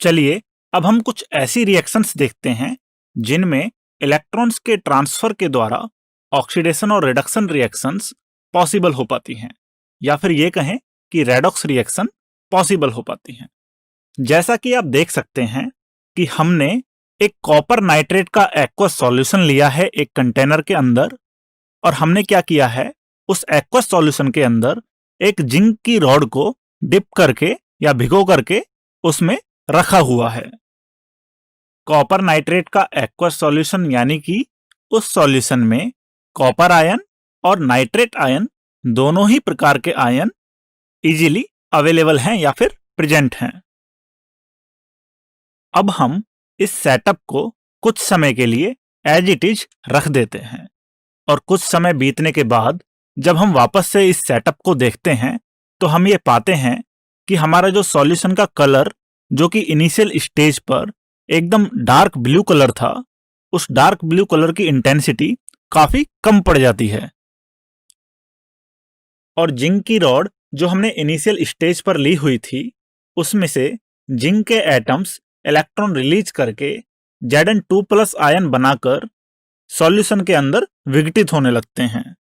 चलिए अब हम कुछ ऐसी रिएक्शंस देखते हैं जिनमें इलेक्ट्रॉन्स के ट्रांसफर के द्वारा ऑक्सीडेशन और रिडक्शन रिएक्शंस पॉसिबल हो पाती हैं, या फिर ये कहें कि रेडॉक्स रिएक्शन पॉसिबल हो पाती हैं। जैसा कि आप देख सकते हैं कि हमने एक कॉपर नाइट्रेट का एक्वस सॉल्यूशन लिया है एक कंटेनर के अंदर, और हमने क्या किया है, उस एक्वस सॉल्यूशन के अंदर एक जिंक की रॉड को डिप करके या भिगो करके उसमें रखा हुआ है। कॉपर नाइट्रेट का एक्वस सॉल्यूशन यानी कि उस सॉल्यूशन में कॉपर आयन और नाइट्रेट आयन दोनों ही प्रकार के आयन इजीली अवेलेबल हैं या फिर प्रेजेंट हैं। अब हम इस सेटअप को कुछ समय के लिए एज इट इज रख देते हैं, और कुछ समय बीतने के बाद जब हम वापस से इस सेटअप को देखते हैं तो हम ये पाते हैं कि हमारा जो सॉल्यूशन का कलर, जो कि इनिशियल स्टेज पर एकदम डार्क ब्लू कलर था, उस डार्क ब्लू कलर की इंटेंसिटी काफी कम पड़ जाती है। और जिंक की रॉड जो हमने इनिशियल स्टेज पर ली हुई थी, उसमें से जिंक के एटम्स इलेक्ट्रॉन रिलीज करके Zn2+ आयन बनाकर सॉल्यूशन के अंदर विघटित होने लगते हैं,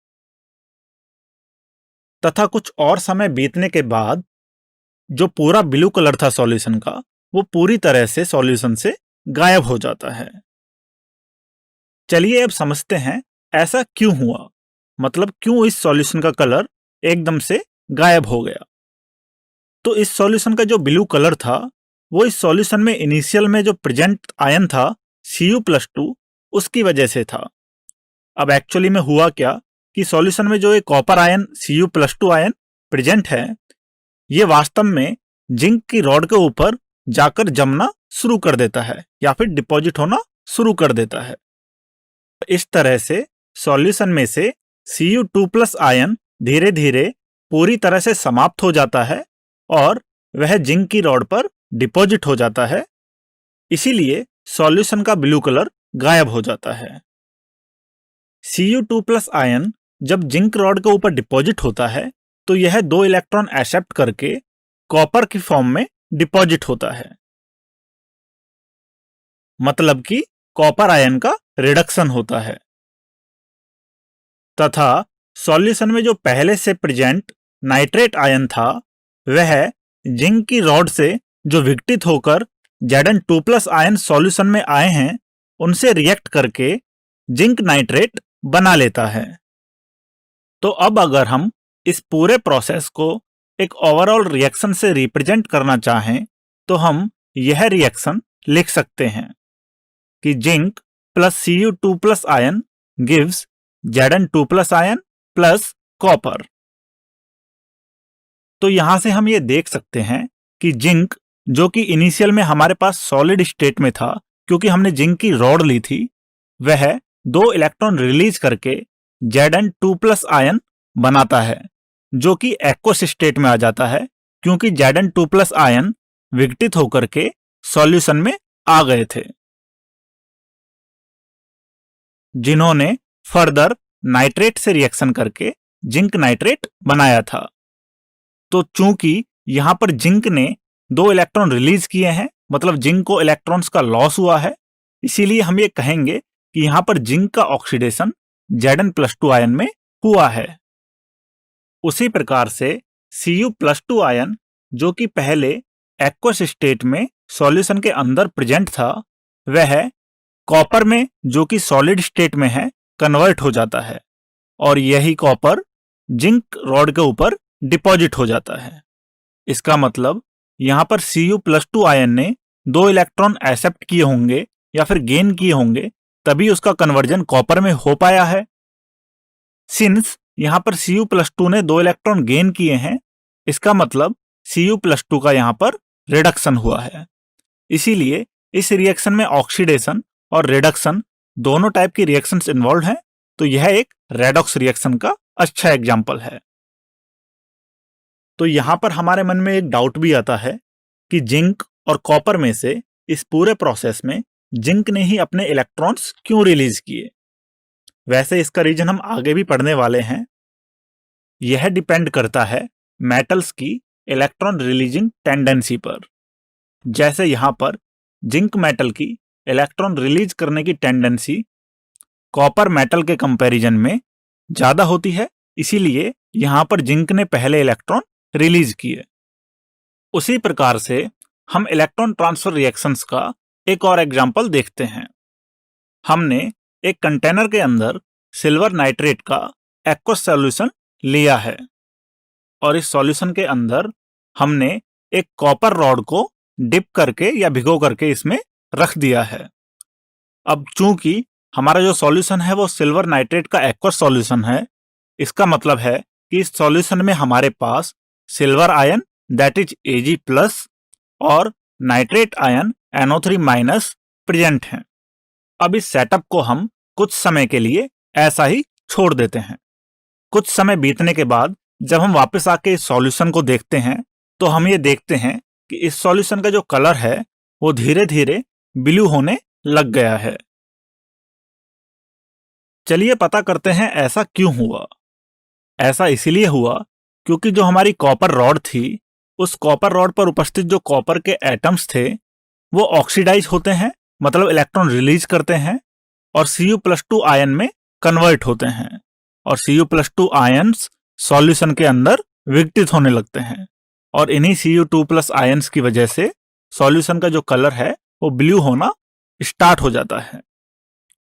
तथा कुछ और समय बीतने के बाद जो पूरा ब्लू कलर था सॉल्यूशन का, वो पूरी तरह से सॉल्यूशन से गायब हो जाता है। चलिए अब समझते हैं ऐसा क्यों हुआ, मतलब क्यों इस सॉल्यूशन का कलर एकदम से गायब हो गया। तो इस सॉल्यूशन का जो ब्लू कलर था वो इस सॉल्यूशन में इनिशियल में जो प्रेजेंट आयन था Cu+2, उसकी वजह से था। अब एक्चुअली में हुआ क्या कि सॉल्यूशन में जो एक copper ion Cu+2 ion present है, ये वास्तव में जिंक की रॉड के ऊपर जाकर जमना शुरू कर देता है या फिर डिपॉजिट होना शुरू कर देता है। इस तरह से सॉल्यूशन में से Cu2+ आयन धीरे धीरे पूरी तरह से समाप्त हो जाता है और वह जिंक की रॉड पर डिपॉजिट हो जाता है। इसीलिए सॉल्यूशन का ब्लू कलर गायब हो जाता है। Cu2+ आयन जब जिंक रॉड के ऊपर डिपॉजिट होता है तो यह 2 इलेक्ट्रॉन एक्सेप्ट करके कॉपर की फॉर्म में डिपॉजिट होता है, मतलब कि कॉपर आयन का रिडक्शन होता है। तथा सॉल्यूशन में जो पहले से प्रेजेंट नाइट्रेट आयन था, वह जिंक की रॉड से जो विघटित होकर Zn2+ आयन सॉल्यूशन में आए हैं, उनसे रिएक्ट करके जिंक नाइट्रेट बना लेता है। तो अब अगर हम इस पूरे प्रोसेस को एक ओवरऑल रिएक्शन से रिप्रेजेंट करना चाहें तो हम यह रिएक्शन लिख सकते हैं कि zinc plus Cu2+ ion gives Zn2+ ion plus copper. तो यहां से हम ये देख सकते हैं कि जिंक, जो कि इनिशियल में हमारे पास सॉलिड स्टेट में था क्योंकि हमने जिंक की रॉड ली थी, वह 2 इलेक्ट्रॉन रिलीज करके Zn2+ आयन बनाता है, जो कि एक्वस स्टेट में आ जाता है क्योंकि Zn2+ आयन विघटित होकर के सॉल्यूशन में आ गए थे, जिन्होंने फर्दर नाइट्रेट से रिएक्शन करके जिंक नाइट्रेट बनाया था। तो चूंकि यहां पर जिंक ने 2 इलेक्ट्रॉन रिलीज किए हैं, मतलब जिंक को इलेक्ट्रॉन्स का लॉस हुआ है, इसीलिए हम ये कहेंगे कि यहां पर जिंक का ऑक्सीडेशन Zn+2 आयन में हुआ है। उसी प्रकार से Cu+2 आयन, जो कि पहले एक्वस स्टेट में सॉल्यूशन के अंदर प्रेजेंट था, वह कॉपर में, जो कि सॉलिड स्टेट में है, कन्वर्ट हो जाता है और यही कॉपर जिंक रॉड के ऊपर डिपॉजिट हो जाता है। इसका मतलब यहां पर Cu+2 आयन ने 2 इलेक्ट्रॉन एक्सेप्ट किए होंगे या फिर गेन किए होंगे, तभी उसका कन्वर्जन कॉपर में हो पाया है। सिंस यहां पर Cu+2 ने 2 इलेक्ट्रॉन गेन किए हैं, इसका मतलब Cu+2 का यहां पर रिडक्शन हुआ है। इसीलिए इस रिएक्शन में ऑक्सीडेशन और रिडक्शन दोनों टाइप की रिएक्शंस इन्वॉल्व हैं, तो यह एक रेडॉक्स रिएक्शन का अच्छा एग्जाम्पल है। तो यहां पर हमारे मन में एक डाउट भी आता है कि जिंक और कॉपर में से इस पूरे प्रोसेस में जिंक ने ही अपने इलेक्ट्रॉन्स क्यों रिलीज किए। वैसे इसका रीजन हम आगे भी पढ़ने वाले हैं। यह डिपेंड करता है मेटल्स की इलेक्ट्रॉन रिलीजिंग टेंडेंसी पर। जैसे यहाँ पर जिंक मेटल की इलेक्ट्रॉन रिलीज करने की टेंडेंसी कॉपर मेटल के कंपैरिजन में ज्यादा होती है, इसीलिए यहाँ पर जिंक ने पहले इलेक्ट्रॉन रिलीज किए। उसी प्रकार से हम इलेक्ट्रॉन ट्रांसफर रिएक्शंस का एक और एग्जाम्पल देखते हैं। हमने एक कंटेनर के अंदर सिल्वर नाइट्रेट का एक्वस सॉल्यूशन लिया है और इस सॉल्यूशन के अंदर हमने एक कॉपर रॉड को डिप करके या भिगो करके इसमें रख दिया है। अब चूंकि हमारा जो सॉल्यूशन है वो सिल्वर नाइट्रेट का एक्वस सॉल्यूशन है, इसका मतलब है कि इस सॉल्यूशन में हमारे पास silver ion that is Ag+ और नाइट्रेट आयन NO3- प्रेजेंट हैं। अब इस सेटअप को हम कुछ समय के लिए ऐसा ही छोड़ देते हैं। कुछ समय बीतने के बाद जब हम वापस आके इस सॉल्यूशन को देखते हैं तो हम ये देखते हैं कि इस सॉल्यूशन का जो कलर है वो धीरे धीरे ब्लू होने लग गया है। चलिए पता करते हैं ऐसा क्यों हुआ। ऐसा इसीलिए हुआ क्योंकि जो हमारी कॉपर रॉड थी, उस कॉपर रॉड पर उपस्थित जो कॉपर के एटम्स थे वो ऑक्सीडाइज होते हैं, मतलब इलेक्ट्रॉन रिलीज करते हैं और Cu+2 आयन में कन्वर्ट होते हैं और Cu+2 आयन्स सॉल्यूशन के अंदर विघटित होने लगते हैं और इन्हीं Cu2+ आयन्स की वजह से सॉल्यूशन का जो कलर है वो ब्लू होना स्टार्ट हो जाता है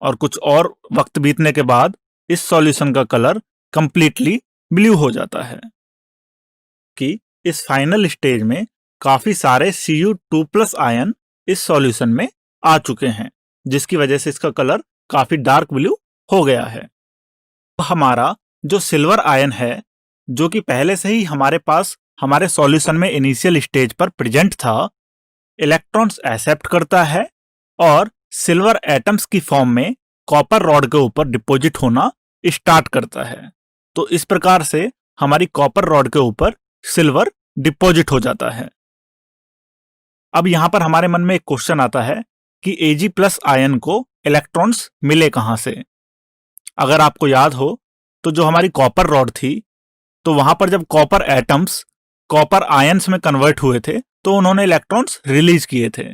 और कुछ और वक्त बीतने के बाद इस सॉल्यूशन का कलर कंप्लीटली ब्लू हो जाता है। कि इस फाइनल स्टेज में काफी सारे Cu2+ आयन इस सॉल्यूशन में आ चुके हैं, जिसकी वजह से इसका कलर काफी डार्क ब्लू हो गया है। हमारा जो सिल्वर आयन है, जो कि पहले से ही हमारे पास हमारे सॉल्यूशन में इनिशियल स्टेज पर प्रेजेंट था, इलेक्ट्रॉन्स एक्सेप्ट करता है और सिल्वर एटम्स की फॉर्म में कॉपर रॉड के ऊपर डिपॉजिट होना स्टार्ट करता है। तो इस प्रकार से हमारी कॉपर रॉड के ऊपर सिल्वर डिपॉजिट हो जाता है। अब यहां पर हमारे मन में एक क्वेश्चन आता है कि Ag+ आयन को इलेक्ट्रॉन्स मिले कहां से। अगर आपको याद हो तो जो हमारी कॉपर रॉड थी, तो वहां पर जब कॉपर एटम्स कॉपर आयन्स में कन्वर्ट हुए थे तो उन्होंने इलेक्ट्रॉन्स रिलीज किए थे।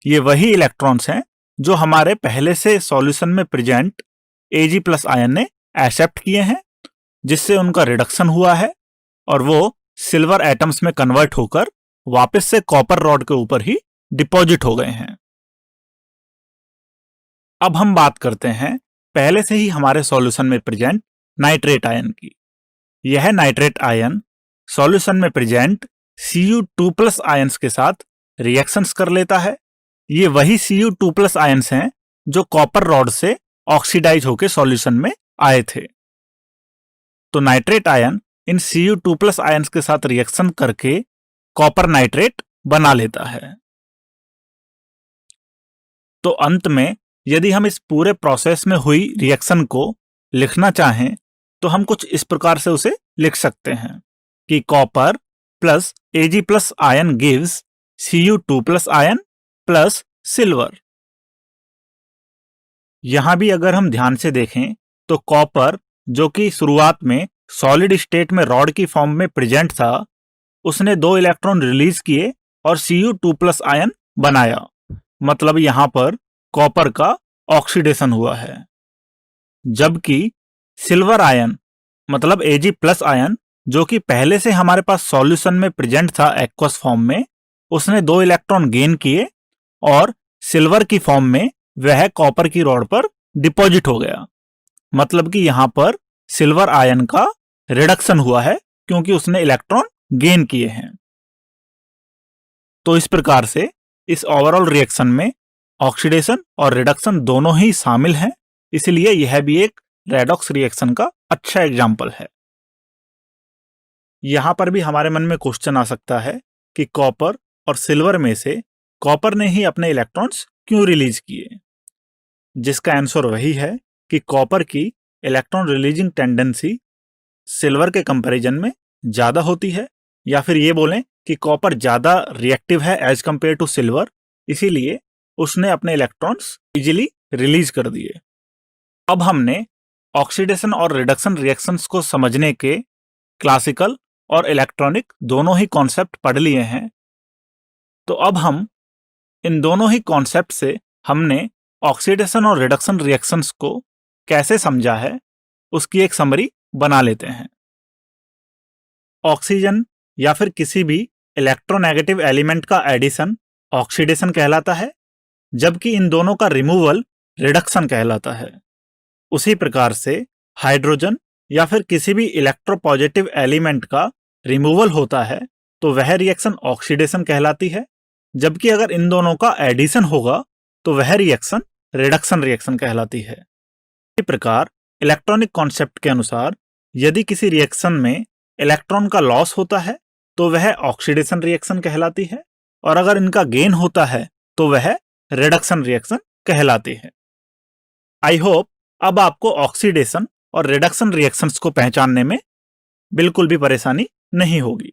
ये वही इलेक्ट्रॉन्स हैं जो हमारे पहले से सॉल्यूशन में प्रेजेंट Ag+ आयन ने एक्सेप्ट किए हैं, जिससे उनका रिडक्शन हुआ है और वो सिल्वर एटम्स में कन्वर्ट होकर वापस से कॉपर रॉड के ऊपर ही डिपॉजिट हो गए हैं। अब हम बात करते हैं पहले से ही हमारे सॉल्यूशन में प्रेजेंट नाइट्रेट आयन की। यह नाइट्रेट आयन सॉल्यूशन में प्रेजेंट Cu2+ आयन्स के साथ रिएक्शंस कर लेता है। ये वही Cu2+ आयन्स हैं जो कॉपर रॉड से ऑक्सीडाइज होकर सॉल्यूशन में आए थे। तो नाइट्रेट आयन इन Cu2+ आयन्स के साथ रिएक्शन करके कॉपर नाइट्रेट बना लेता है। तो अंत में यदि हम इस पूरे प्रोसेस में हुई रिएक्शन को लिखना चाहें तो हम कुछ इस प्रकार से उसे लिख सकते हैं कि copper plus Ag+ ion gives Cu2+ ion plus silver. यहां भी अगर हम ध्यान से देखें तो कॉपर, जो कि शुरुआत में सॉलिड स्टेट में रॉड की फॉर्म में प्रेजेंट था, उसने 2 इलेक्ट्रॉन रिलीज किए और Cu2+ आयन बनाया। मतलब यहां पर कॉपर का ऑक्सीडेशन हुआ है। जबकि सिल्वर आयन मतलब Ag+ आयन, जो कि पहले से हमारे पास सॉल्यूशन में प्रेजेंट था एक्वस फॉर्म में, उसने 2 इलेक्ट्रॉन गेन किए और सिल्वर की फॉर्म में वह कॉपर की रॉड पर डिपॉजिट हो गया। मतलब कि यहां पर सिल्वर आयन का रिडक्शन हुआ है क्योंकि उसने इलेक्ट्रॉन गेन किए हैं। तो इस प्रकार से इस ओवरऑल रिएक्शन में ऑक्सीडेशन और रिडक्शन दोनों ही शामिल हैं, इसलिए यह भी एक रेडॉक्स रिएक्शन का अच्छा एग्जाम्पल है। यहां पर भी हमारे मन में क्वेश्चन आ सकता है कि कॉपर और सिल्वर में से कॉपर ने ही अपने इलेक्ट्रॉन्स क्यों रिलीज किए, जिसका आंसर वही है कि कॉपर की इलेक्ट्रॉन रिलीजिंग टेंडेंसी सिल्वर के कंपैरिजन में ज्यादा होती है, या फिर ये बोलें कि कॉपर ज्यादा रिएक्टिव है एज कंपेयर टू सिल्वर, इसीलिए उसने अपने इलेक्ट्रॉन्स इजीली रिलीज कर दिए। अब हमने ऑक्सीडेशन और रिडक्शन रिएक्शंस को समझने के क्लासिकल और इलेक्ट्रॉनिक दोनों ही कॉन्सेप्ट पढ़ लिए हैं। तो अब हम इन दोनों ही कॉन्सेप्ट से हमने ऑक्सीडेशन और रिडक्शन रिएक्शंस को कैसे समझा है उसकी एक समरी बना लेते हैं। ऑक्सीजन या फिर किसी भी इलेक्ट्रोनेगेटिव एलिमेंट का एडिशन ऑक्सीडेशन कहलाता है, जबकि इन दोनों का रिमूवल रिडक्शन कहलाता है। उसी प्रकार से हाइड्रोजन या फिर किसी भी इलेक्ट्रोपॉजिटिव एलिमेंट का रिमूवल होता है तो वह रिएक्शन ऑक्सीडेशन कहलाती है, जबकि अगर इन दोनों का एडिशन होगा तो वह रिएक्शन रिडक्शन रिएक्शन कहलाती है। इसी प्रकार इलेक्ट्रॉनिक कॉन्सेप्ट के अनुसार यदि किसी रिएक्शन में इलेक्ट्रॉन का लॉस होता है तो वह ऑक्सीडेशन रिएक्शन कहलाती है, और अगर इनका गेन होता है तो वह रिडक्शन रिएक्शन कहलाती है। आई होप अब आपको ऑक्सीडेशन और रिडक्शन रिएक्शंस को पहचानने में बिल्कुल भी परेशानी नहीं होगी।